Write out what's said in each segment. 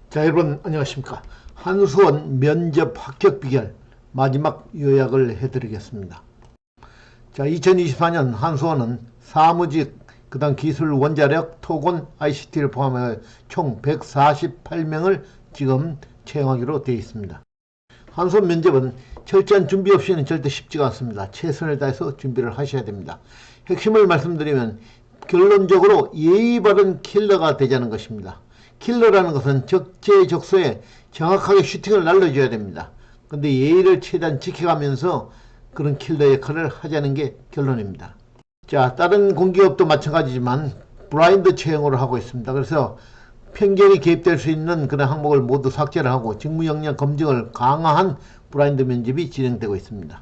자, 여러분 안녕하십니까. 한수원 면접 합격 비결 마지막 요약을 해드리겠습니다. 자, 2024년 한수원은 사무직, 그다음 기술, 원자력, 토건, ICT를 포함해 총 148명을 지금 채용하기로 되어 있습니다. 한수원 면접은 철저한 준비 없이는 절대 쉽지가 않습니다. 최선을 다해서 준비를 하셔야 됩니다. 핵심을 말씀드리면 결론적으로 예의 바른 킬러가 되자는 것입니다. 킬러라는 것은 적재적소에 정확하게 슈팅을 날려줘야 됩니다. 근데 예의를 최대한 지켜가면서 그런 킬러 역할을 하자는 게 결론입니다. 자, 다른 공기업도 마찬가지지만 블라인드 채용을 하고 있습니다. 그래서 편견이 개입될 수 있는 그런 항목을 모두 삭제를 하고 직무 역량 검증을 강화한 블라인드 면접이 진행되고 있습니다.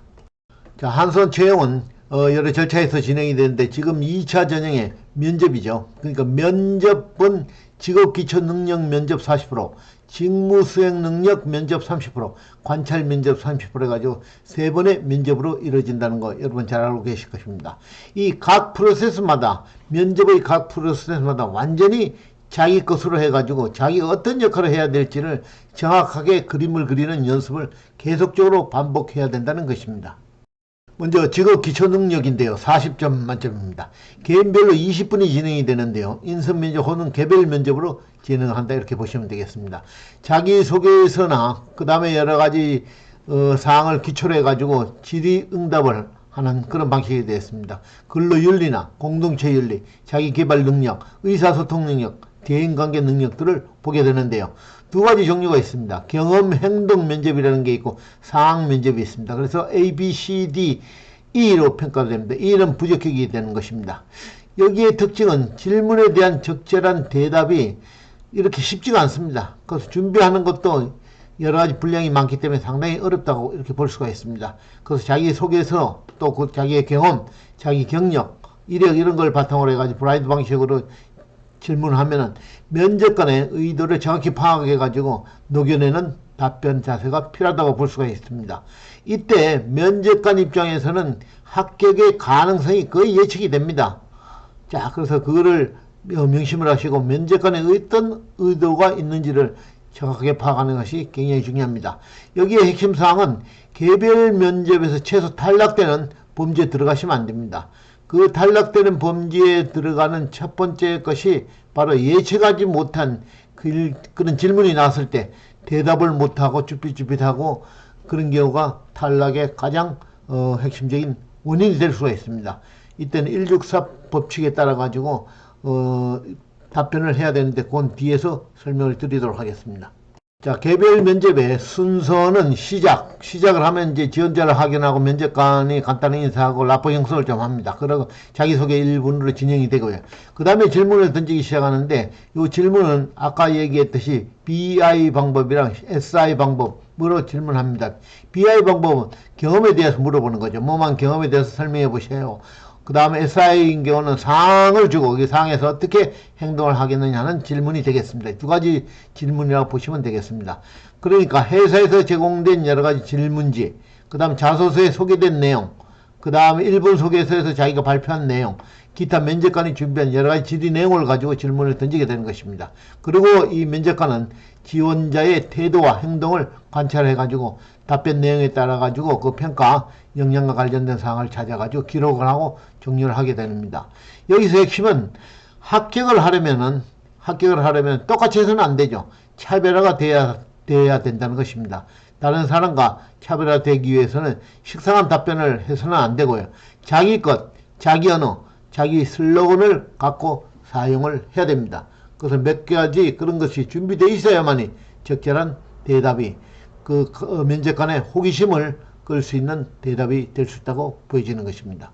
자, 한수원 채용은 여러 절차에서 진행이 되는데 지금 2차 전형의 면접이죠. 그러니까 면접은 직업기초능력 면접 40%, 직무수행능력 면접 30%, 관찰 면접 30% 해가지고 세 번의 면접으로 이루어진다는 거 여러분 잘 알고 계실 것입니다. 이 각 프로세스마다, 면접의 각 프로세스마다 완전히 자기 것으로 해가지고 자기가 어떤 역할을 해야 될지를 정확하게 그림을 그리는 연습을 계속적으로 반복해야 된다는 것입니다. 먼저 직업 기초 능력인데요. 40점 만점입니다. 개인별로 20분이 진행이 되는데요. 인선 면접 혹은 개별 면접으로 진행한다 이렇게 보시면 되겠습니다. 자기소개서나 그 다음에 여러가지 사항을 기초로 해가지고 질의응답을 하는 그런 방식이 되었습니다. 근로윤리나 공동체윤리, 자기개발 능력, 의사소통 능력, 대인관계 능력들을 보게 되는데요. 두 가지 종류가 있습니다. 경험 행동 면접이라는 게 있고 상황 면접이 있습니다. 그래서 A, B, C, D, E로 평가가 됩니다. E는 부적격이 되는 것입니다. 여기에 특징은 질문에 대한 적절한 대답이 이렇게 쉽지가 않습니다. 그래서 준비하는 것도 여러 가지 분량이 많기 때문에 상당히 어렵다고 이렇게 볼 수가 있습니다. 그래서 자기소개서, 또 그 자기의 경험, 자기 경력, 이력 이런 걸 바탕으로 해가지고 블라인드 방식으로 질문하면은 면접관의 의도를 정확히 파악해가지고 녹여내는 답변 자세가 필요하다고 볼 수가 있습니다. 이때 면접관 입장에서는 합격의 가능성이 거의 예측이 됩니다. 자, 그래서 그거를 명심을 하시고 면접관의 어떤 의도가 있는지를 정확하게 파악하는 것이 굉장히 중요합니다. 여기에 핵심 사항은 개별 면접에서 최소 탈락되는 범죄에 들어가시면 안 됩니다. 그 탈락되는 범죄에 들어가는 첫 번째 것이 바로 예측하지 못한 그런 질문이 나왔을 때 대답을 못하고 쭈삣쭈삣하고 그런 경우가 탈락의 가장 핵심적인 원인이 될 수가 있습니다. 이때는 164 법칙에 따라 가지고 답변을 해야 되는데 그건 뒤에서 설명을 드리도록 하겠습니다. 자, 개별 면접의 순서는 시작을 하면 이제 지원자를 확인하고 면접관이 간단히 인사하고 라포 형성을 좀 합니다. 그리고 자기소개 1분으로 진행이 되고요. 그 다음에 질문을 던지기 시작하는데 이 질문은 아까 얘기했듯이 BI 방법이랑 SI 방법으로 질문합니다. BI 방법은 경험에 대해서 물어보는 거죠. 뭐만 경험에 대해서 설명해 보세요. 그 다음에 SI인 경우는 사항을 주고 이 사항에서 어떻게 행동을 하겠느냐는 질문이 되겠습니다. 두 가지 질문이라고 보시면 되겠습니다. 그러니까 회사에서 제공된 여러 가지 질문지, 그 다음 자소서에 소개된 내용, 그 다음에 일본 소개서에서 자기가 발표한 내용, 기타 면접관이 준비한 여러 가지 질의 내용을 가지고 질문을 던지게 되는 것입니다. 그리고 이 면접관은 지원자의 태도와 행동을 관찰해가지고 답변 내용에 따라가지고 그 평가, 역량과 관련된 사항을 찾아가지고 기록을 하고 종료를 하게 됩니다. 여기서 핵심은 합격을 하려면 똑같이 해서는 안 되죠. 차별화가 돼야 된다는 것입니다. 다른 사람과 차별화되기 위해서는 식상한 답변을 해서는 안 되고요. 자기 것, 자기 언어, 자기 슬로건을 갖고 사용을 해야 됩니다. 그래서 몇 가지 그런 것이 준비되어 있어야만이 적절한 대답이 그 면접관의 호기심을 끌 수 있는 대답이 될 수 있다고 보여지는 것입니다.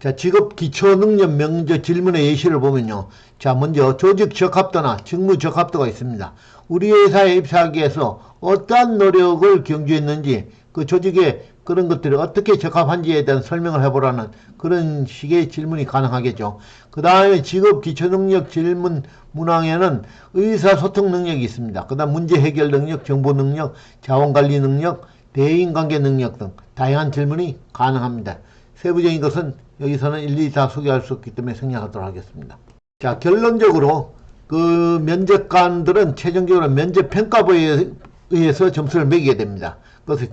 자, 직업 기초 능력 면접 질문의 예시를 보면요. 자, 먼저 조직 적합도나 직무 적합도가 있습니다. 우리 회사에 입사하기 위해서 어떠한 노력을 경주했는지 그 조직에 그런 것들이 어떻게 적합한지에 대한 설명을 해보라는 그런 식의 질문이 가능하겠죠. 그 다음에 직업 기초능력 질문 문항에는 의사소통 능력이 있습니다. 그 다음 문제 해결 능력, 정보 능력, 자원관리 능력, 대인관계 능력 등 다양한 질문이 가능합니다. 세부적인 것은 여기서는 일일이 다 소개할 수 없기 때문에 생략하도록 하겠습니다. 자, 결론적으로 그 면접관들은 최종적으로 면접평가부에 의해서 점수를 매기게 됩니다. 그래서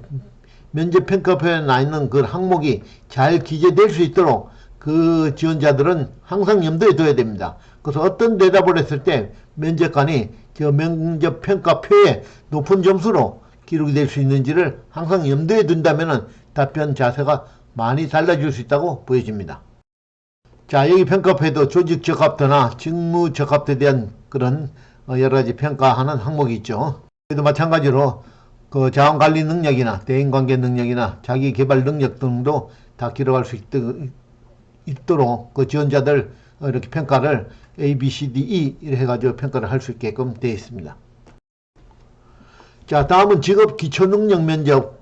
면접평가표에 나 있는 그 항목이 잘 기재될 수 있도록 그 지원자들은 항상 염두에 둬야 됩니다. 그래서 어떤 대답을 했을 때 면접관이 저 면접평가표에 높은 점수로 기록이 될 수 있는지를 항상 염두에 둔다면 답변 자세가 많이 달라질 수 있다고 보여집니다. 자, 여기 평가표에도 조직 적합도나 직무 적합도에 대한 그런 여러 가지 평가하는 항목이 있죠. 그래도 마찬가지로 그 자원관리 능력이나 대인관계 능력이나 자기개발 능력 등도 다 기록할 수 있도록 그 지원자들 이렇게 평가를 A, B, C, D, E 이렇게 해가지고 평가를 할 수 있게끔 되어 있습니다. 자, 다음은 직업 기초 능력 면접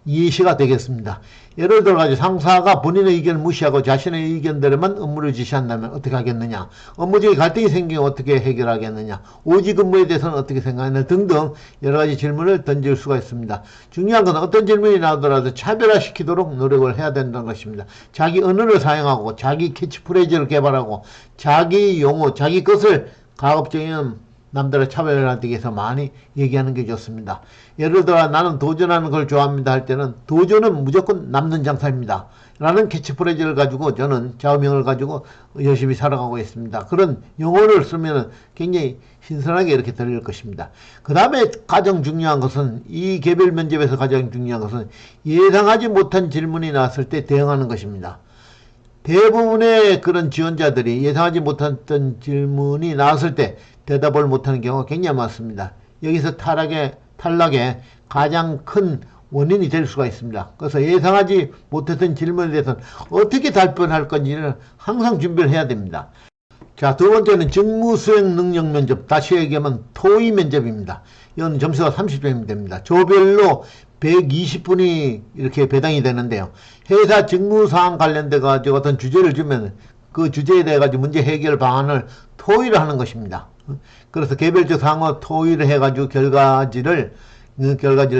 예시가 되겠습니다. 예를 들어 상사가 본인의 의견을 무시하고 자신의 의견대로만 업무를 지시한다면 어떻게 하겠느냐, 업무적인 갈등이 생기면 어떻게 해결하겠느냐, 오직 근무에 대해서는 어떻게 생각하느냐 등등 여러 가지 질문을 던질 수가 있습니다. 중요한 것은 어떤 질문이 나오더라도 차별화시키도록 노력을 해야 된다는 것입니다. 자기 언어를 사용하고 자기 캐치프레이즈를 개발하고 자기 용어, 자기 것을 가급적이면 남들의 차별화되기 위해서 많이 얘기하는 게 좋습니다. 예를 들어 나는 도전하는 걸 좋아합니다 할 때는 도전은 무조건 남는 장사입니다 라는 캐치프레이즈를 가지고 저는 좌우명을 가지고 열심히 살아가고 있습니다. 그런 용어를 쓰면 굉장히 신선하게 이렇게 들릴 것입니다. 그 다음에 가장 중요한 것은 이 개별 면접에서 가장 중요한 것은 예상하지 못한 질문이 나왔을 때 대응하는 것입니다. 대부분의 그런 지원자들이 예상하지 못했던 질문이 나왔을 때 대답을 못하는 경우가 굉장히 많습니다. 여기서 탈락의 가장 큰 원인이 될 수가 있습니다. 그래서 예상하지 못했던 질문에 대해서는 어떻게 답변할 건지를 항상 준비를 해야 됩니다. 자, 두 번째는 직무수행 능력 면접, 다시 얘기하면 토의 면접입니다. 이건 점수가 30점이 됩니다. 조별로 120분이 이렇게 배당이 되는데요. 회사 직무사항 관련돼 가지고 어떤 주제를 주면 그 주제에 대해 가지고 문제 해결 방안을 토의를 하는 것입니다. 그래서 개별적 상황 토의를 해가지고 결과지를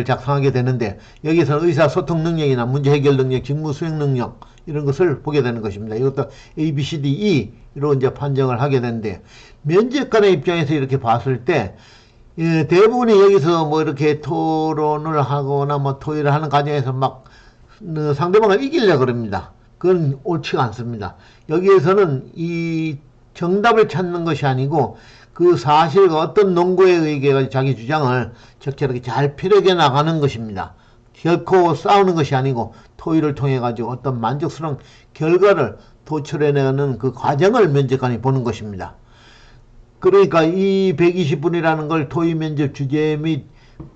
작성하게 되는데 여기서는 의사소통 능력이나 문제 해결 능력, 직무 수행 능력 이런 것을 보게 되는 것입니다. 이것도 A, B, C, D, E로 이제 판정을 하게 되는데 면접관의 입장에서 이렇게 봤을 때 대부분이 여기서 뭐 이렇게 토론을 하거나 뭐 토의를 하는 과정에서 막 상대방을 이기려고 그럽니다. 그건 옳지가 않습니다. 여기에서는 이 정답을 찾는 것이 아니고 그 사실과 어떤 논거에 의해 자기 주장을 적절하게 잘 피력해 나가는 것입니다. 결코 싸우는 것이 아니고 토의를 통해 가지고 어떤 만족스러운 결과를 도출해내는 그 과정을 면접관이 보는 것입니다. 그러니까 이 120분이라는 걸 토의 면접 주제 및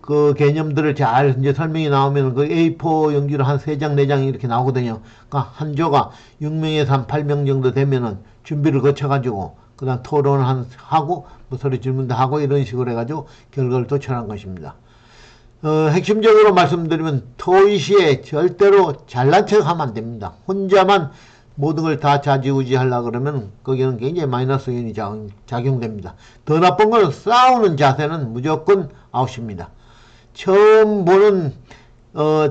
그 개념들을 잘 이제 설명이 나오면 그 A4 용지로 한 3장, 4장 이렇게 나오거든요. 그러니까 한 조가 6명에서 한 8명 정도 되면은 준비를 거쳐가지고 그 다음 토론을 하고 뭐 서로 질문도 하고 이런 식으로 해가지고 결과를 도출한 것입니다. 핵심적으로 말씀드리면 토의 시에 절대로 잘난 척 하면 안 됩니다. 혼자만 모든 걸 다 좌지우지 하려고 그러면 거기는 굉장히 마이너스 요인이 작용됩니다. 더 나쁜 건 싸우는 자세는 무조건 아웃입니다. 처음 보는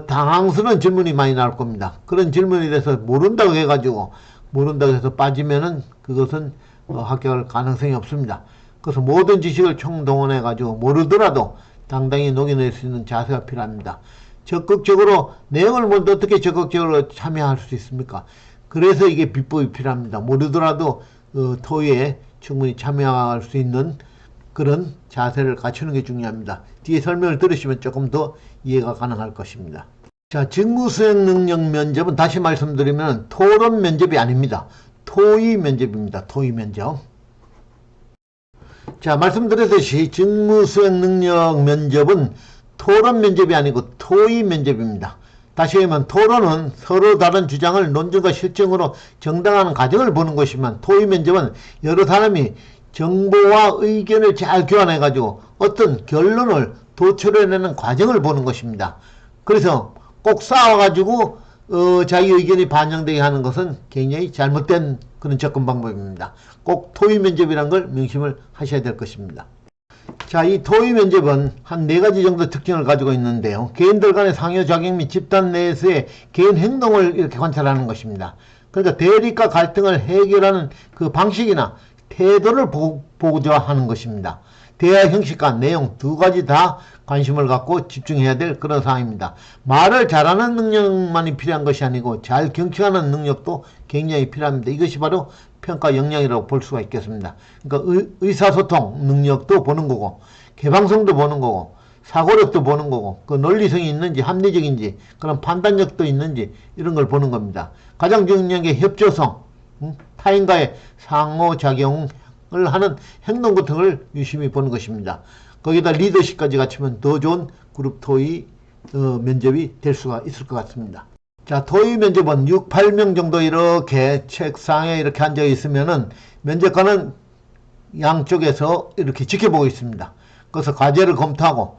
당황스러운 질문이 많이 나올 겁니다. 그런 질문에 대해서 모른다고 해서 빠지면은 그것은 합격할 가능성이 없습니다. 그래서 모든 지식을 총동원해 가지고 모르더라도 당당히 녹여낼 수 있는 자세가 필요합니다. 적극적으로 내용을 먼저 어떻게 적극적으로 참여할 수 있습니까? 그래서 이게 비법이 필요합니다. 모르더라도 토의에 충분히 참여할 수 있는 그런 자세를 갖추는 게 중요합니다. 뒤에 설명을 들으시면 조금 더 이해가 가능할 것입니다. 자, 직무수행 능력 면접은 다시 말씀드리면 토론 면접이 아닙니다. 토의 면접입니다. 토의 면접. 자, 말씀드렸듯이 직무수행 능력 면접은 토론 면접이 아니고 토의 면접입니다. 다시 하면 토론은 서로 다른 주장을 논증과 실증으로 정당화하는 과정을 보는 것이지만 토의 면접은 여러 사람이 정보와 의견을 잘 교환해 가지고 어떤 결론을 도출해내는 과정을 보는 것입니다. 그래서 꼭 싸워 가지고 자기 의견이 반영되게 하는 것은 굉장히 잘못된 그런 접근 방법입니다. 꼭 토의 면접이라는 걸 명심을 하셔야 될 것입니다. 자, 이 토의 면접은 한 4가지 정도 특징을 가지고 있는데요. 개인들 간의 상호작용 및 집단 내에서의 개인 행동을 이렇게 관찰하는 것입니다. 그러니까 대립과 갈등을 해결하는 그 방식이나 태도를 보고자 하는 것입니다. 대화 형식과 내용 두 가지 다 관심을 갖고 집중해야 될 그런 상황입니다. 말을 잘하는 능력만이 필요한 것이 아니고 잘 경청하는 능력도 굉장히 필요합니다. 이것이 바로 평가 역량이라고 볼 수가 있겠습니다. 그러니까 의사소통 능력도 보는 거고, 개방성도 보는 거고, 사고력도 보는 거고, 그 논리성이 있는지 합리적인지 그런 판단력도 있는지 이런 걸 보는 겁니다. 가장 중요한 게 협조성, 타인과의 상호작용을 하는 행동 같은 걸 유심히 보는 것입니다. 거기다 리더십까지 갖추면 더 좋은 그룹 토의 면접이 될 수가 있을 것 같습니다. 자, 토의 면접은 6, 8명 정도 이렇게 책상에 이렇게 앉아 있으면은 면접관은 양쪽에서 이렇게 지켜보고 있습니다. 그래서 과제를 검토하고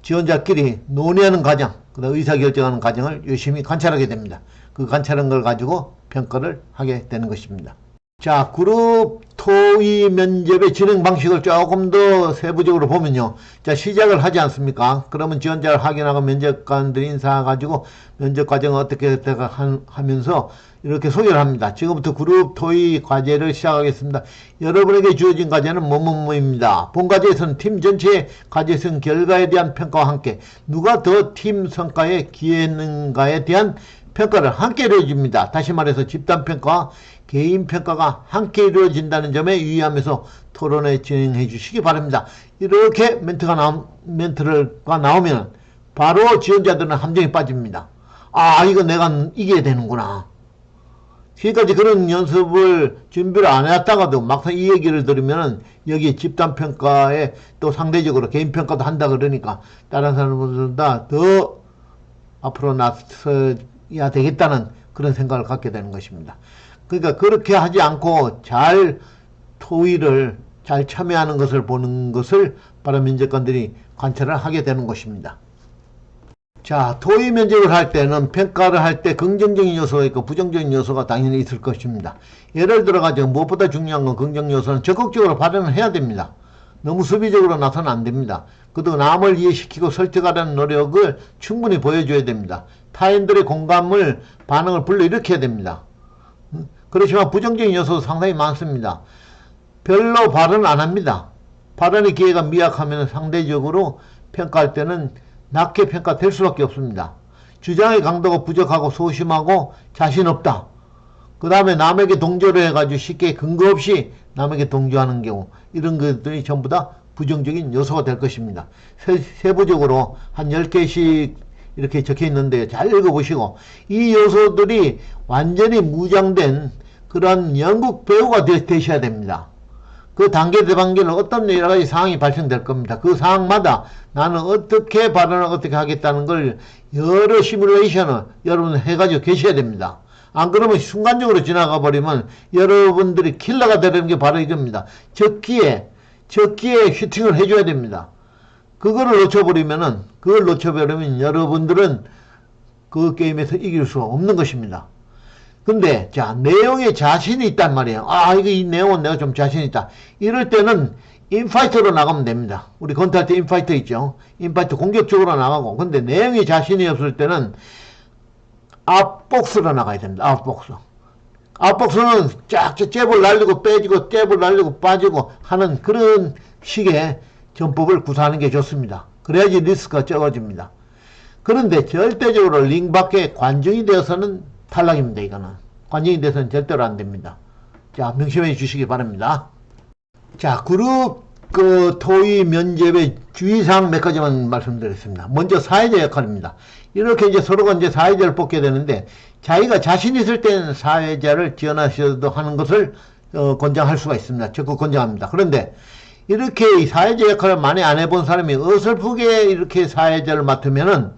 지원자끼리 논의하는 과정, 그다음 의사결정하는 과정을 열심히 관찰하게 됩니다. 그 관찰한 걸 가지고 평가를 하게 되는 것입니다. 자, 그룹 토의 면접의 진행 방식을 조금 더 세부적으로 보면요. 자, 시작을 하지 않습니까? 그러면 지원자를 확인하고 면접관들이 인사해가지고 면접 과정을 어떻게 하면서 이렇게 소개를 합니다. 지금부터 그룹 토의 과제를 시작하겠습니다. 여러분에게 주어진 과제는 뭐뭐뭐입니다. 본 과제에서는 팀 전체의 과제성 결과에 대한 평가와 함께 누가 더 팀 성과에 기여했는가에 대한 평가를 함께 이루어집니다. 다시 말해서 집단평가와 개인평가가 함께 이루어진다는 점에 유의하면서 토론회 진행해 주시기 바랍니다. 이렇게 멘트가 나오면 바로 지원자들은 함정에 빠집니다. 아, 이거 내가 이겨야 되는구나. 지금까지 그런 연습을 준비를 안 해왔다가도 막상 이 얘기를 들으면 여기 집단평가에 또 상대적으로 개인평가도 한다 그러니까 다른 사람들보다 더 앞으로 나서야 되겠다는 그런 생각을 갖게 되는 것입니다. 그러니까 그렇게 하지 않고 잘 토의를 잘 참여하는 것을 보는 것을 바로 면접관들이 관찰을 하게 되는 것입니다. 자, 토의 면접을 할 때는 평가를 할 때 긍정적인 요소가 있고 부정적인 요소가 당연히 있을 것입니다. 예를 들어가지고 무엇보다 중요한 건 긍정 요소는 적극적으로 발언을 해야 됩니다. 너무 수비적으로 나서는 안 됩니다. 그도 남을 이해시키고 설득하려는 노력을 충분히 보여줘야 됩니다. 타인들의 공감을 반응을 불러일으켜야 됩니다. 그렇지만 부정적인 요소도 상당히 많습니다. 별로 발언 안 합니다. 발언의 기회가 미약하면 상대적으로 평가할 때는 낮게 평가될 수밖에 없습니다. 주장의 강도가 부족하고 소심하고 자신 없다. 그 다음에 남에게 동조를 해가지고 쉽게 근거 없이 남에게 동조하는 경우, 이런 것들이 전부 다 부정적인 요소가 될 것입니다. 세부적으로 한 10개씩 이렇게 적혀 있는데 잘 읽어보시고, 이 요소들이 완전히 무장된 그런 연극 배우가 되셔야 됩니다. 그 단계대단계로 어떤 여러 가지 상황이 발생될 겁니다. 그 상황마다 나는 어떻게 발언을 어떻게 하겠다는 걸 여러 시뮬레이션을 여러분 해가지고 계셔야 됩니다. 안 그러면 순간적으로 지나가 버리면 여러분들이 킬러가 되는 게 바로 이겁니다. 적기에 슈팅을 해줘야 됩니다. 그걸 놓쳐버리면 여러분들은 그 게임에서 이길 수가 없는 것입니다. 근데 자, 내용에 자신이 있단 말이에요. 아, 이 내용은 내가 좀 자신 있다. 이럴 때는 인파이터로 나가면 됩니다. 우리 건투할 때 인파이터 있죠. 인파이터 공격적으로 나가고, 근데 내용이 자신이 없을 때는 아웃복스로 나가야 됩니다. 아웃복스. 아웃복스는 쫙 잽을 날리고 빼지고 잽을 날리고 빠지고 하는 그런 식의 전법을 구사하는 게 좋습니다. 그래야지 리스크가 적어집니다. 그런데 절대적으로 링 밖에 관중이 되어서는 탈락입니다. 이거는 관중이 돼서는 절대로 안 됩니다. 자, 명심해 주시기 바랍니다. 자, 그룹 토의 면접의 주의사항 몇 가지만 말씀드리겠습니다. 먼저 사회자 역할입니다. 이렇게 이제 서로가 이제 사회자를 뽑게 되는데, 자기가 자신 있을 때는 사회자를 지원하셔도 하는 것을 권장할 수가 있습니다. 적극 권장합니다. 그런데 이렇게 사회자 역할을 많이 안 해본 사람이 어설프게 이렇게 사회자를 맡으면은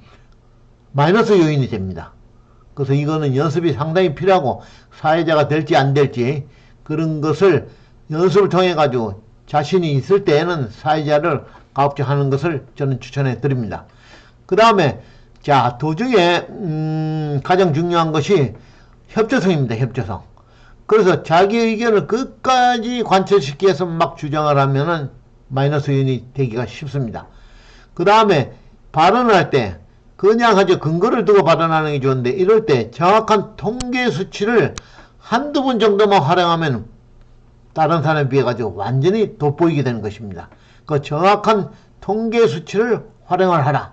마이너스 요인이 됩니다. 그래서 이거는 연습이 상당히 필요하고, 사회자가 될지 안 될지 그런 것을 연습을 통해 가지고 자신이 있을 때에는 사회자를 가급적 하는 것을 저는 추천해 드립니다. 그 다음에 자, 도중에 가장 중요한 것이 협조성입니다. 협조성. 그래서 자기 의견을 끝까지 관철시키기 위해서 막 주장을 하면은 마이너스 요인이 되기가 쉽습니다. 그 다음에 발언을 할 때 그냥 아주 근거를 두고 발언하는 게 좋은데, 이럴 때 정확한 통계 수치를 한두 번 정도만 활용하면 다른 사람에 비해 가지고 완전히 돋보이게 되는 것입니다. 그 정확한 통계 수치를 활용을 하라.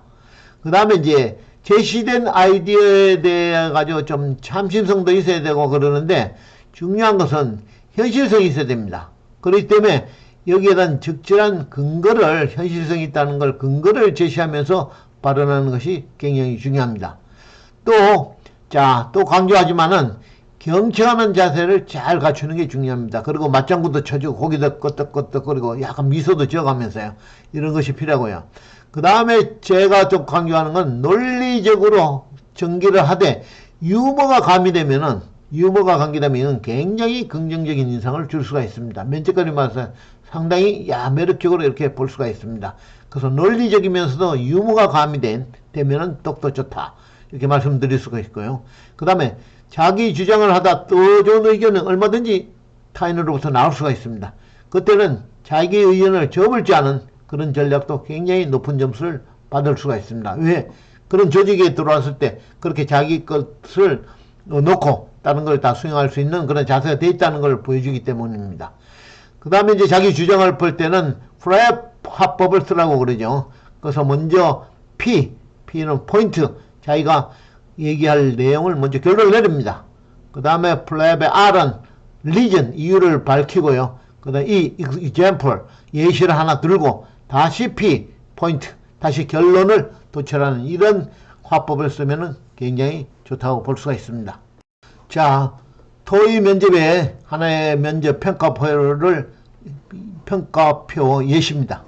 그 다음에 이제 제시된 아이디어에 대해 가지고 좀 참신성도 있어야 되고 그러는데 중요한 것은 현실성이 있어야 됩니다. 그렇기 때문에 여기에 대한 적절한 근거를, 현실성이 있다는 걸 근거를 제시하면서 발언하는 것이 굉장히 중요합니다. 또 강조하지만은 경청하는 자세를 잘 갖추는 게 중요합니다. 그리고 맞장구도 쳐주고 고기도 끄덕끄덕거리고 약간 미소도 지어가면서요. 이런 것이 필요하고요. 그 다음에 제가 좀 강조하는 건 논리적으로 전개를 하되 유머가 가미되면 굉장히 긍정적인 인상을 줄 수가 있습니다. 면접관이 말해서 상당히 매력적으로 이렇게 볼 수가 있습니다. 그래서 논리적이면서도 유머가 가미되면은 똑도 좋다. 이렇게 말씀드릴 수가 있고요. 그 다음에 자기 주장을 하다 또 좋은 의견은 얼마든지 타인으로부터 나올 수가 있습니다. 그때는 자기 의견을 저물지 않은 그런 전략도 굉장히 높은 점수를 받을 수가 있습니다. 왜? 그런 조직에 들어왔을 때 그렇게 자기 것을 놓고 다른 걸 다 수행할 수 있는 그런 자세가 돼 있다는 걸 보여주기 때문입니다. 그 다음에 이제 자기 주장을 볼 때는 프랩 화법을 쓰라고 그러죠. 그래서 먼저 P는 포인트, 자기가 얘기할 내용을 먼저 결론을 내립니다. 그 다음에 플랩의 R은 리전, 이유를 밝히고요. 그 다음에 example, 예시를 하나 들고 다시 P, 포인트, 다시 결론을 도출하는 이런 화법을 쓰면은 굉장히 좋다고 볼 수가 있습니다. 자, 토익 면접의 하나의 면접 평가표 예시입니다.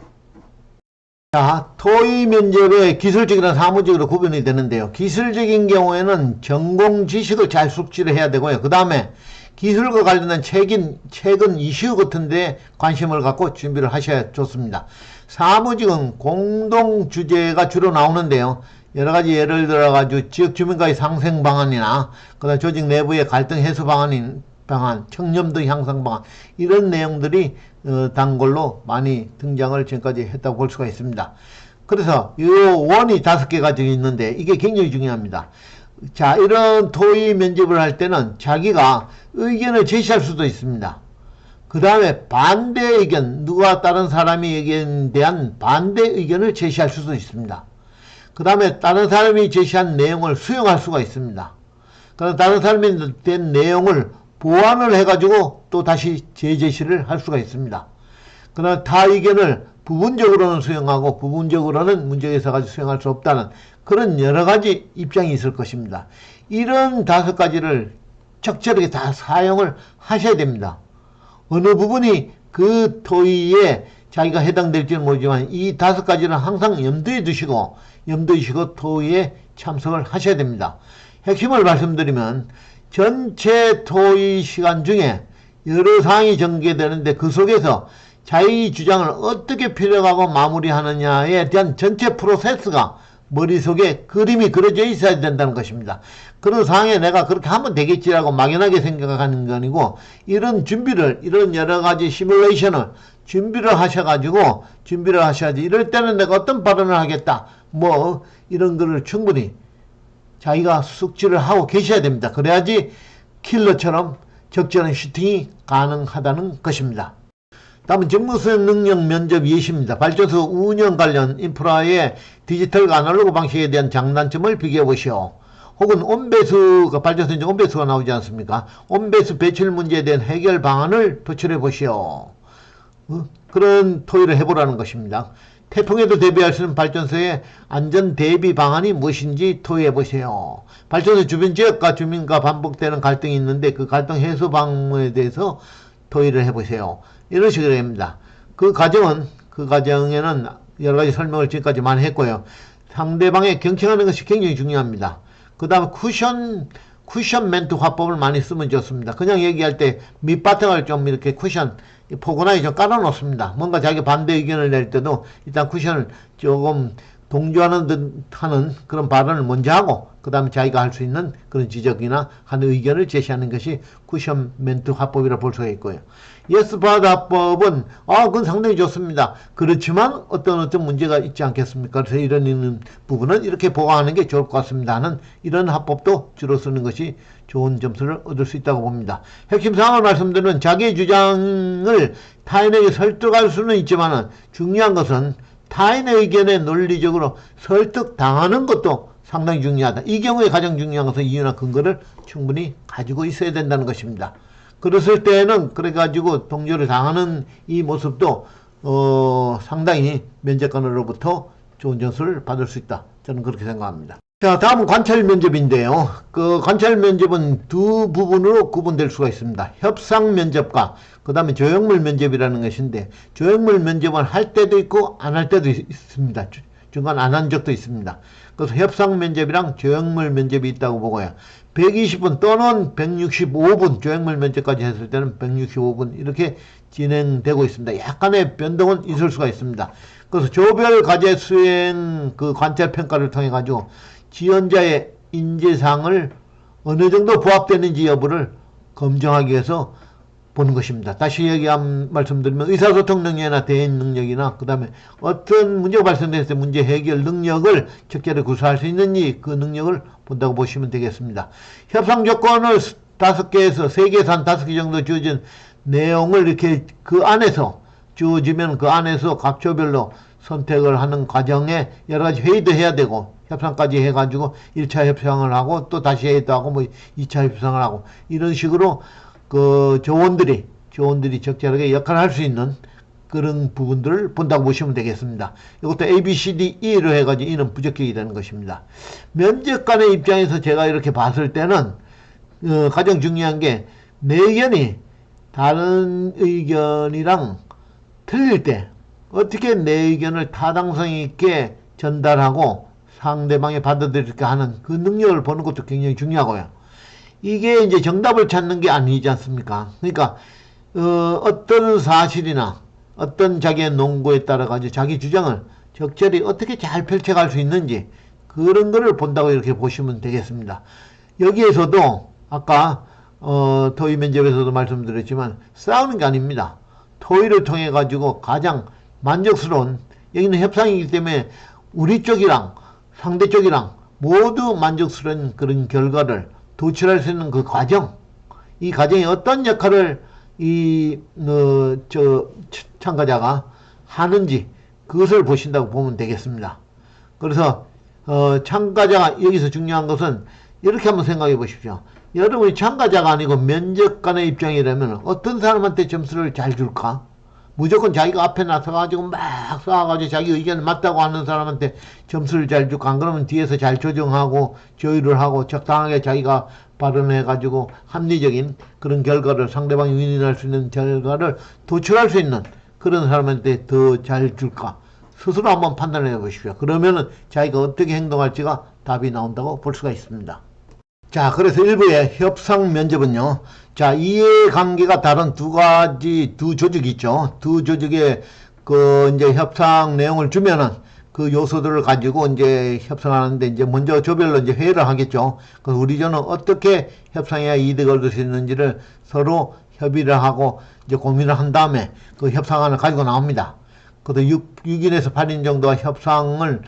자, 토익 면접의 기술적이나 사무적으로 구분이 되는데요. 기술적인 경우에는 전공 지식을 잘 숙지를 해야 되고요. 그 다음에 기술과 관련된 최근 이슈 같은 데 관심을 갖고 준비를 하셔야 좋습니다. 사무직은 공동 주제가 주로 나오는데요. 여러 가지 예를 들어 가지고 지역 주민과의 상생 방안이나 그다음 조직 내부의 갈등 해소 방안, 청렴도 향상 방안 이런 내용들이 단골로 많이 등장을 지금까지 했다고 볼 수가 있습니다. 그래서 이 원이 5개 가지고 있는데 이게 굉장히 중요합니다. 자, 이런 토익 면접을 할 때는 자기가 의견을 제시할 수도 있습니다. 그 다음에 반대 의견, 누가 다른 사람의 의견에 대한 반대 의견을 제시할 수도 있습니다. 그 다음에 다른 사람이 제시한 내용을 수용할 수가 있습니다. 그럼 다른 사람이 된 내용을 보완을 해가지고 또 다시 재제시를 할 수가 있습니다. 그러나 타 의견을 부분적으로는 수용하고 부분적으로는 문제에서 가지고 수용할 수 없다는 그런 여러 가지 입장이 있을 것입니다. 이런 5가지를 적절하게 다 사용을 하셔야 됩니다. 어느 부분이 그 토의에 자기가 해당될지는 모르지만 이 5가지는 항상 염두에 두시고 토의에 참석을 하셔야 됩니다. 핵심을 말씀드리면 전체 토의 시간 중에 여러 사항이 전개되는데 그 속에서 자기 주장을 어떻게 필요하고 마무리하느냐에 대한 전체 프로세스가 머릿속에 그림이 그려져 있어야 된다는 것입니다. 그런 상황에 내가 그렇게 하면 되겠지라고 막연하게 생각하는 게 아니고 이런 여러 가지 시뮬레이션을 준비를 하셔야지 이럴 때는 내가 어떤 발언을 하겠다 이런 거를 충분히 자기가 숙지를 하고 계셔야 됩니다. 그래야지 킬러처럼 적절한 슈팅이 가능하다는 것입니다. 다음은 직무수행 능력 면접 예시입니다. 발전소 운영 관련 인프라의 디지털과 아날로그 방식에 대한 장단점을 비교해 보시오. 혹은 발전소 이제 온배수가 나오지 않습니까? 온배수 배출 문제에 대한 해결 방안을 도출해 보시오. 그런 토의를 해보라는 것입니다. 태풍에도 대비할 수 있는 발전소의 안전 대비 방안이 무엇인지 토의해 보세요. 발전소 주변 지역과 주민과 반복되는 갈등이 있는데 그 갈등 해소 방안에 대해서 토의를 해보세요. 이런 식으로 합니다. 그 과정에는 여러 가지 설명을 지금까지 많이 했고요. 상대방의 경청하는 것이 굉장히 중요합니다. 그 다음 쿠션 멘트 화법을 많이 쓰면 좋습니다. 그냥 얘기할 때 밑바탕을 좀 이렇게 포근하게 좀 깔아놓습니다. 뭔가 자기 반대 의견을 낼 때도 일단 쿠션을 조금 동조하는 듯 하는 그런 발언을 먼저 하고 그 다음에 자기가 할 수 있는 그런 지적이나 하는 의견을 제시하는 것이 쿠션멘트 화법이라 볼 수가 있고요. 예스 바드 화법은 그건 상당히 좋습니다. 그렇지만 어떤 문제가 있지 않겠습니까? 그래서 이런 부분은 이렇게 보강하는 게 좋을 것 같습니다 하는 이런 화법도 주로 쓰는 것이 좋은 점수를 얻을 수 있다고 봅니다. 핵심 사항을 말씀드리면 자기의 주장을 타인에게 설득할 수는 있지만 중요한 것은 타인의 의견에 논리적으로 설득당하는 것도 상당히 중요하다. 이 경우에 가장 중요한 것은 이유나 근거를 충분히 가지고 있어야 된다는 것입니다. 그랬을 때는 그래가지고 동조를 당하는 이 모습도 상당히 면접관으로부터 좋은 점수를 받을 수 있다. 저는 그렇게 생각합니다. 자, 다음은 관찰 면접인데요. 그 관찰 면접은 두 부분으로 구분될 수가 있습니다. 협상 면접과 그 다음에 조형물 면접이라는 것인데, 조형물 면접은 할 때도 있고 안 할 때도 있습니다. 중간 안 한 적도 있습니다. 그래서 협상 면접이랑 조형물 면접이 있다고 보고요. 120분 또는 165분 조형물 면접까지 했을 때는 165분 이렇게 진행되고 있습니다. 약간의 변동은 있을 수가 있습니다. 그래서 조별 과제 수행 그 관찰 평가를 통해 가지고 지원자의 인재상을 어느 정도 부합되는지 여부를 검증하기 위해서 보는 것입니다. 다시 말씀드리면 의사소통 능력이나 대인 능력이나 그 다음에 어떤 문제가 발생됐을 때 문제 해결 능력을 적절히 구사할 수 있는지 그 능력을 본다고 보시면 되겠습니다. 협상 조건을 5개에서 3개에서 한 5개 정도 주어진 내용을 이렇게 그 안에서 주어지면 그 안에서 각 조별로 선택을 하는 과정에 여러 가지 회의도 해야 되고 협상까지 해가지고 1차 협상을 하고 또 다시 회의도 하고 뭐 2차 협상을 하고 이런 식으로 그 조원들이 적절하게 역할을 할 수 있는 그런 부분들을 본다고 보시면 되겠습니다. 이것도 A, B, C, D, E로 해가지고 E는 부적격이 되는 것입니다. 면접관의 입장에서 제가 이렇게 봤을 때는 가장 중요한 게 내 의견이 다른 의견이랑 틀릴 때 어떻게 내 의견을 타당성 있게 전달하고 상대방이 받아들일까 하는 그 능력을 보는 것도 굉장히 중요하고요. 이게 이제 정답을 찾는 게 아니지 않습니까? 그러니까 어떤 사실이나 어떤 자기의 논거에 따라 가지고 자기 주장을 적절히 어떻게 잘 펼쳐갈 수 있는지 그런 거를 본다고 이렇게 보시면 되겠습니다. 여기에서도 아까 토의 면접에서도 말씀드렸지만 싸우는 게 아닙니다. 토의를 통해 가지고 가장 만족스러운, 여기는 협상이기 때문에 우리 쪽이랑 상대 쪽이랑 모두 만족스러운 그런 결과를 도출할 수 있는 그 과정, 이 과정에 어떤 역할을 참가자가 하는지 그것을 보신다고 보면 되겠습니다. 그래서 참가자가 여기서 중요한 것은 이렇게 한번 생각해 보십시오. 여러분이 참가자가 아니고 면접관의 입장이라면 어떤 사람한테 점수를 잘 줄까? 무조건 자기가 앞에 나서가지고 막 쏴가지고 자기 의견 맞다고 하는 사람한테 점수를 잘 주고, 안 그러면 뒤에서 잘 조정하고 조율을 하고 적당하게 자기가 발언해가지고 합리적인 그런 결과를, 상대방이 윈윈할 수 있는 결과를 도출할 수 있는 그런 사람한테 더 잘 줄까? 스스로 한번 판단해 보십시오. 그러면은 자기가 어떻게 행동할지가 답이 나온다고 볼 수가 있습니다. 자, 그래서 1부의 협상 면접은요. 자, 이해관계가 다른 두 조직이 있죠. 두 조직의 이제 협상 내용을 주면은 그 요소들을 가지고 이제 협상하는데 이제 먼저 조별로 이제 회의를 하겠죠. 그래서 우리 조는 어떻게 협상해야 이득을 얻을 수 있는지를 서로 협의를 하고 이제 고민을 한 다음에 그 협상안을 가지고 나옵니다. 그래서 6인에서 8인 정도가 협상을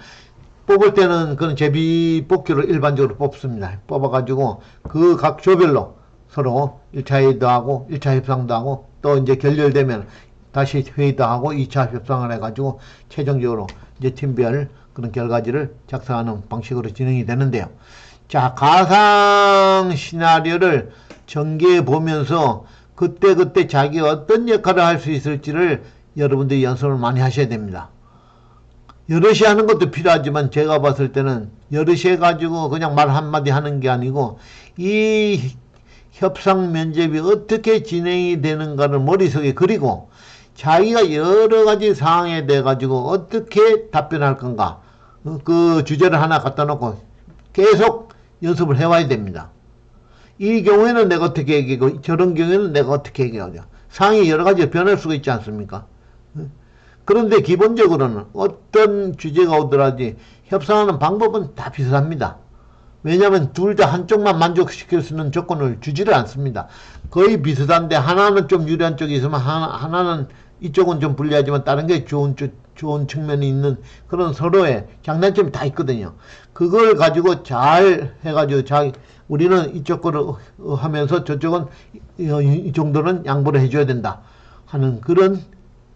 뽑을 때는 그런 제비 뽑기를 일반적으로 뽑습니다. 뽑아가지고 그 각 조별로 서로 1차 회의도 하고 1차 협상도 하고 또 이제 결렬되면 다시 회의도 하고 2차 협상을 해가지고 최종적으로 이제 팀별 그런 결과지를 작성하는 방식으로 진행이 되는데요. 자, 가상 시나리오를 전개해 보면서 그때 자기가 어떤 역할을 할 수 있을지를 여러분들이 연습을 많이 하셔야 됩니다. 여럿이 하는 것도 필요하지만 제가 봤을 때는 여럿이 해가지고 그냥 말 한마디 하는 게 아니고 이 협상 면접이 어떻게 진행이 되는가를 머릿속에 그리고 자기가 여러 가지 상황에 대해 가지고 어떻게 답변할 건가 그 주제를 하나 갖다 놓고 계속 연습을 해와야 됩니다. 이 경우에는 내가 어떻게 얘기하고 저런 경우에는 내가 어떻게 얘기하죠. 상황이 여러 가지 변할 수가 있지 않습니까? 그런데 기본적으로는 어떤 주제가 오더라도 협상하는 방법은 다 비슷합니다. 왜냐하면 둘 다 한쪽만 만족시킬 수 있는 조건을 주지를 않습니다. 거의 비슷한데 하나는 좀 유리한 쪽이 있으면 하나는 이쪽은 좀 불리하지만 다른 게 좋은 측면이 있는 그런 서로의 장단점이 다 있거든요. 그걸 가지고 잘 해가지고 우리는 이쪽 거를 하면서 저쪽은 이 정도는 양보를 해줘야 된다 하는 그런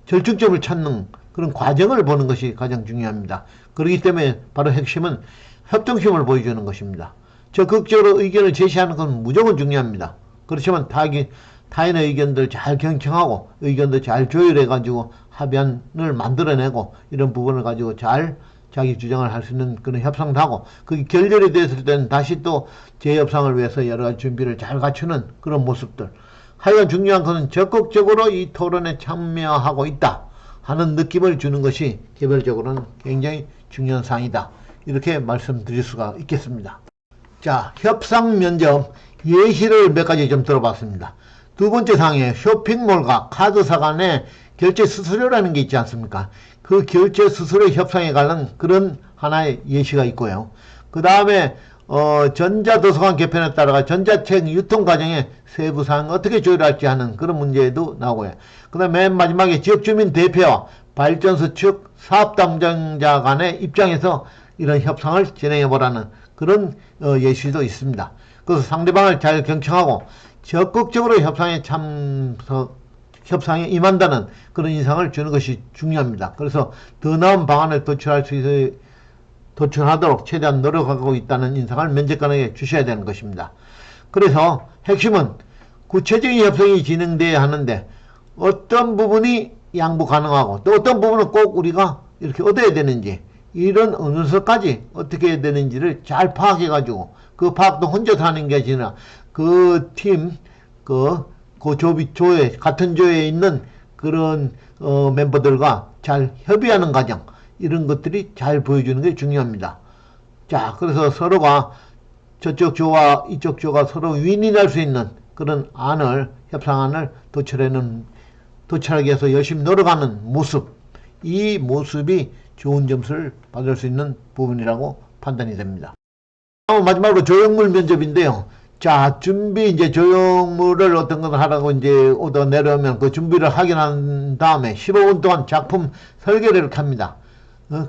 절충점을 찾는 그런 과정을 보는 것이 가장 중요합니다. 그렇기 때문에 바로 핵심은 협동심을 보여주는 것입니다. 적극적으로 의견을 제시하는 건 무조건 중요합니다. 그렇지만 타인의 의견들 잘 경청하고 의견도 잘 조율해가지고 합의안을 만들어내고 이런 부분을 가지고 잘 자기 주장을 할 수 있는 그런 협상도 하고 그게 결렬이 됐을 때는 다시 또 재협상을 위해서 여러 가지 준비를 잘 갖추는 그런 모습들. 하여간 중요한 것은 적극적으로 이 토론에 참여하고 있다 하는 느낌을 주는 것이 개별적으로는 굉장히 중요한 사항이다. 이렇게 말씀드릴 수가 있겠습니다. 자, 협상 면접 예시를 몇 가지 좀 들어봤습니다. 두 번째 사항에 쇼핑몰과 카드사 간의 결제 수수료라는 게 있지 않습니까? 그 결제 수수료 협상에 관한 그런 하나의 예시가 있고요. 그 다음에 전자도서관 개편에 따라가 전자책 유통 과정의 세부 사항 어떻게 조율할지 하는 그런 문제도 나오고요. 그 다음에 맨 마지막에 지역주민 대표와 발전소 측 사업 담당자 간의 입장에서 이런 협상을 진행해보라는 그런 예시도 있습니다. 그래서 상대방을 잘 경청하고 적극적으로 협상에 임한다는 그런 인상을 주는 것이 중요합니다. 그래서 더 나은 방안을 도출하도록 최대한 노력하고 있다는 인상을 면접관에게 주셔야 되는 것입니다. 그래서 핵심은 구체적인 협상이 진행돼야 하는데 어떤 부분이 양보 가능하고 또 어떤 부분은 꼭 우리가 이렇게 얻어야 되는지 이런 어느 선까지 어떻게 해야 되는지를 잘 파악해가지고 그 파악도 혼자서 하는 게 아니라 그 팀, 조에, 같은 조에 있는 그런 멤버들과 잘 협의하는 과정 이런 것들이 잘 보여주는 게 중요합니다. 자, 그래서 서로가 저쪽 조와 이쪽 조가 서로 윈윈할 수 있는 그런 협상안을 도출하기 위해서 열심히 노력하는 모습, 이 모습이 좋은 점수를 받을 수 있는 부분이라고 판단이 됩니다. 마지막으로 조형물 면접인데요. 자, 이제 조형물을 어떤 걸 하라고 이제 오더 내려오면 그 준비를 하긴 한 다음에 15분 동안 작품 설계를 이렇게 합니다.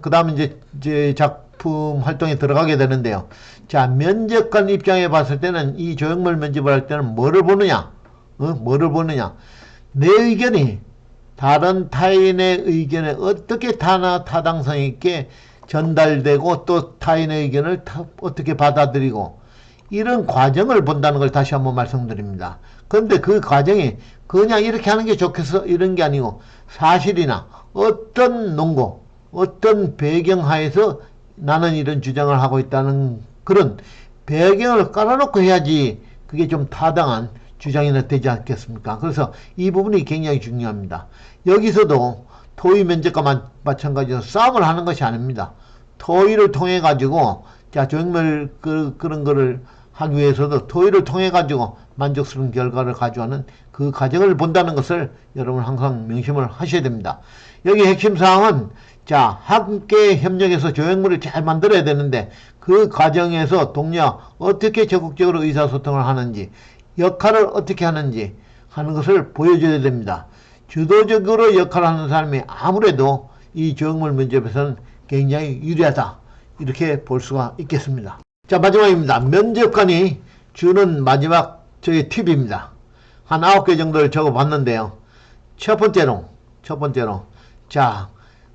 그 다음에 이제 작품 활동에 들어가게 되는데요. 자, 면접관 입장에 봤을 때는 이 조형물 면접을 할 때는 뭐를 보느냐? 내 의견이 다른 타인의 의견에 어떻게 타당성 있게 전달되고 또 타인의 의견을 어떻게 받아들이고 이런 과정을 본다는 걸 다시 한번 말씀드립니다. 그런데 그 과정이 그냥 이렇게 하는 게 좋겠어 이런 게 아니고 사실이나 어떤 논고 어떤 배경하에서 나는 이런 주장을 하고 있다는 그런 배경을 깔아놓고 해야지 그게 좀 타당한 주장이나 되지 않겠습니까? 그래서 이 부분이 굉장히 중요합니다. 여기서도 토의 면접과 마찬가지로 싸움을 하는 것이 아닙니다. 토의를 통해 가지고 조형물 그런 거를 하기 위해서도 토의를 통해 가지고 만족스러운 결과를 가져가는 그 과정을 본다는 것을 여러분 항상 명심을 하셔야 됩니다. 여기 핵심 사항은 함께 협력해서 조형물을 잘 만들어야 되는데 그 과정에서 동료와 어떻게 적극적으로 의사소통을 하는지 역할을 어떻게 하는지 하는 것을 보여줘야 됩니다. 주도적으로 역할을 하는 사람이 아무래도 이 조형물 면접에서는 굉장히 유리하다 이렇게 볼 수가 있겠습니다. 자, 마지막입니다. 면접관이 주는 마지막 저희 팁입니다. 한 9개 정도를 적어 봤는데요. 첫 번째로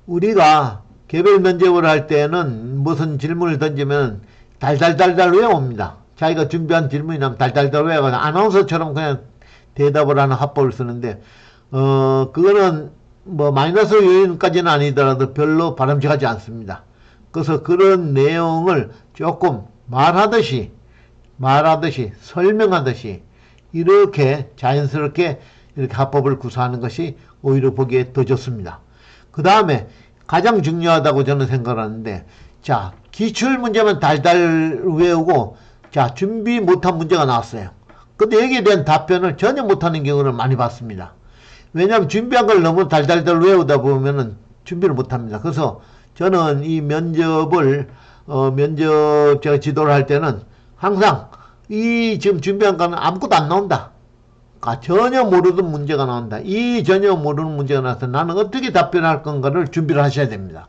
우리가 개별 면접을 할 때는 무슨 질문을 던지면 달달달달 외워옵니다. 자기가 준비한 질문이 나면 달달달 외워가지고 아나운서처럼 그냥 대답을 하는 화법을 쓰는데 그거는 마이너스 요인까지는 아니더라도 별로 바람직하지 않습니다. 그래서 그런 내용을 조금 말하듯이 설명하듯이 이렇게 자연스럽게 이렇게 화법을 구사하는 것이 오히려 보기에 더 좋습니다. 그 다음에 가장 중요하다고 저는 생각하는데 기출 문제만 달달 외우고 준비 못한 문제가 나왔어요. 근데 여기에 대한 답변을 전혀 못하는 경우를 많이 봤습니다. 왜냐하면 준비한 걸 너무 달달달 외우다 보면은 준비를 못합니다. 그래서 저는 이 면접 제가 지도를 할 때는 항상 이 지금 준비한 거는 아무것도 안 나온다. 전혀 모르던 문제가 나온다. 이 전혀 모르는 문제가 나서 나는 어떻게 답변할 건가를 준비를 하셔야 됩니다.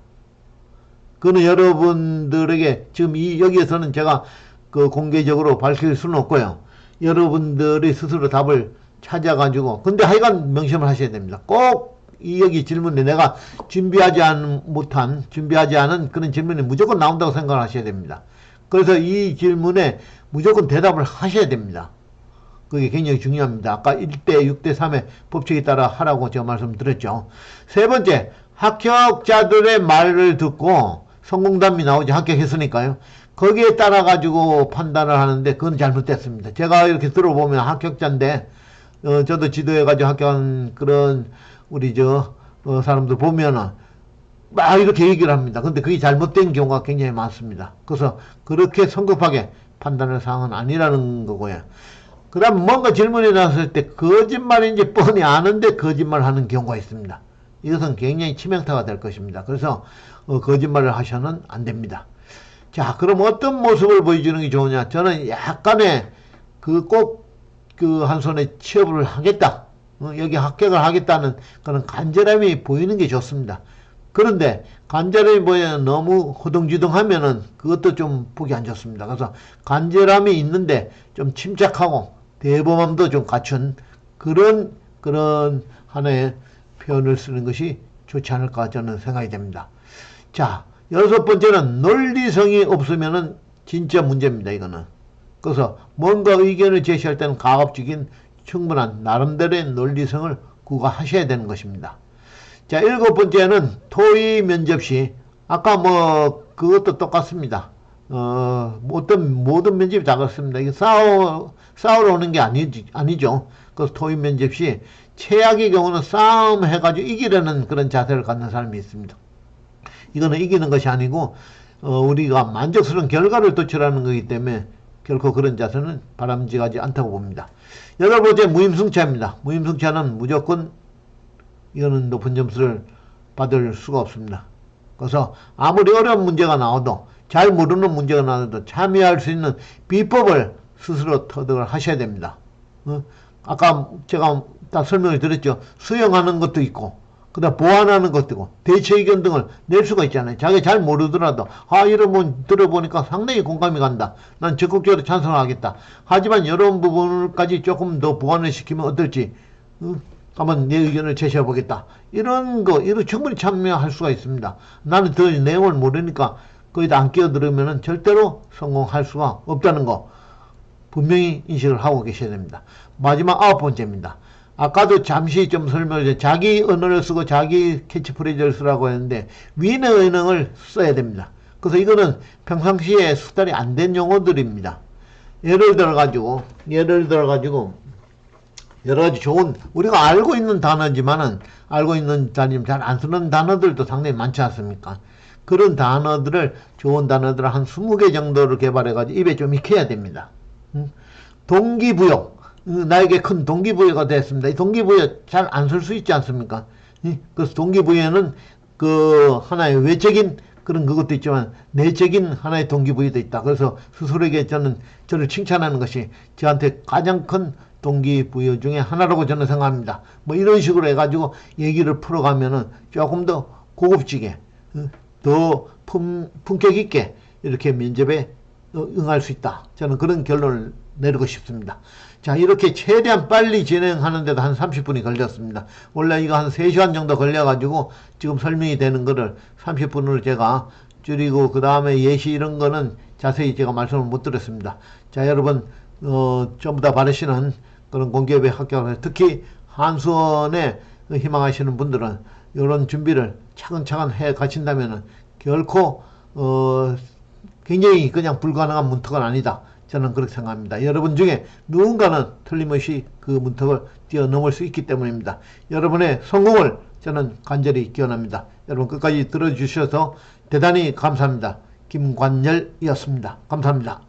그거는 여러분들에게 지금 여기에서는 제가 그 공개적으로 밝힐 수는 없고요. 여러분들이 스스로 답을 찾아가지고, 근데 하여간 명심을 하셔야 됩니다. 꼭 여기 질문에 내가 준비하지 않은 그런 질문이 무조건 나온다고 생각을 하셔야 됩니다. 그래서 이 질문에 무조건 대답을 하셔야 됩니다. 그게 굉장히 중요합니다. 아까 1대 6대 3의 법칙에 따라 하라고 제가 말씀드렸죠. 세 번째, 합격자들의 말을 듣고 성공담이 나오지, 합격했으니까요. 거기에 따라 가지고 판단을 하는데 그건 잘못됐습니다. 제가 이렇게 들어보면 합격자인데 저도 지도해가지고 합격한 그런 우리 사람들 보면은 막 이렇게 얘기를 합니다. 근데 그게 잘못된 경우가 굉장히 많습니다. 그래서 그렇게 성급하게 판단할 사항은 아니라는 거고요. 그 다음 뭔가 질문이 나왔을 때 거짓말인지 뻔히 아는데 거짓말하는 경우가 있습니다. 이것은 굉장히 치명타가 될 것입니다. 그래서 거짓말을 하셔는 안 됩니다. 자, 그럼 어떤 모습을 보여주는 게 좋으냐? 저는 약간의 꼭 한 손에 취업을 하겠다, 여기 합격을 하겠다는 그런 간절함이 보이는 게 좋습니다. 그런데 간절함이 보이면 너무 허둥지둥하면은 그것도 좀 보기 안 좋습니다. 그래서 간절함이 있는데 좀 침착하고 대범함도 좀 갖춘 그런 하나의 표현을 쓰는 것이 좋지 않을까 저는 생각이 됩니다. 자, 여섯 번째는 논리성이 없으면은 진짜 문제입니다. 이거는. 그래서 뭔가 의견을 제시할 때는 가급적인 충분한 나름대로의 논리성을 구가하셔야 되는 것입니다. 자, 일곱 번째는 토의 면접 시 아까 그것도 똑같습니다. 모든 면접이 다 그렇습니다. 이게 싸우러 오는 게 아니죠. 그래서 토의 면접 시 최악의 경우는 싸움 해가지고 이기려는 그런 자세를 갖는 사람이 있습니다. 이거는 이기는 것이 아니고 우리가 만족스러운 결과를 도출하는 것이기 때문에 결코 그런 자세는 바람직하지 않다고 봅니다. 여덟 번째, 무임승차입니다. 무임승차는 무조건 이거는 높은 점수를 받을 수가 없습니다. 그래서 아무리 어려운 문제가 나와도, 잘 모르는 문제가 나와도 참여할 수 있는 비법을 스스로 터득을 하셔야 됩니다. 아까 제가 딱 설명을 드렸죠. 수용하는 것도 있고, 그 다음 보완하는 것도 있고, 대체 의견 등을 낼 수가 있잖아요. 자기가 잘 모르더라도 이런 분 들어보니까 상당히 공감이 간다, 난 적극적으로 찬성을 하겠다. 하지만 이런 부분까지 조금 더 보완을 시키면 어떨지 한번 내 의견을 제시해 보겠다. 이런 충분히 참여할 수가 있습니다. 나는 더 내용을 모르니까 거기다 안 끼어들으면 절대로 성공할 수가 없다는 거 분명히 인식을 하고 계셔야 됩니다. 마지막 아홉 번째입니다. 아까도 잠시 좀 설명을 자기 언어를 쓰고 자기 캐치프레이즈를 쓰라고 했는데 위인의 언어를 써야 됩니다. 그래서 이거는 평상시에 숙달이 안 된 용어들입니다. 예를 들어 가지고 여러 가지 좋은, 우리가 알고 있는 단어지만 잘 안 쓰는 단어들도 상당히 많지 않습니까? 그런 좋은 단어들을 한 20개 정도를 개발해가지고 입에 좀 익혀야 됩니다. 동기부여. 나에게 큰 동기부여가 됐습니다. 이 동기부여 잘 안 쓸 수 있지 않습니까? 그래서 동기부여는 하나의 외적인 그런 그것도 있지만 내적인 하나의 동기부여도 있다. 그래서 스스로에게 저를 칭찬하는 것이 저한테 가장 큰 동기부여 중에 하나라고 저는 생각합니다. 이런 식으로 해가지고 얘기를 풀어가면은 조금 더 고급지게, 더 품격 있게 이렇게 면접에 응할 수 있다. 저는 그런 결론을 내리고 싶습니다. 자, 이렇게 최대한 빨리 진행하는데도 한 30분이 걸렸습니다. 원래 이거 한 3시간 정도 걸려가지고 지금 설명이 되는 거를 30분으로 제가 줄이고, 그 다음에 예시 이런 거는 자세히 제가 말씀을 못 드렸습니다. 자, 여러분, 전부 다 바르시는 그런 공기업에 합격을, 특히 한수원에 희망하시는 분들은 이런 준비를 차근차근 해 가신다면은 결코, 굉장히 그냥 불가능한 문턱은 아니다. 저는 그렇게 생각합니다. 여러분 중에 누군가는 틀림없이 그 문턱을 뛰어넘을 수 있기 때문입니다. 여러분의 성공을 저는 간절히 기원합니다. 여러분 끝까지 들어주셔서 대단히 감사합니다. 김관열이었습니다. 감사합니다.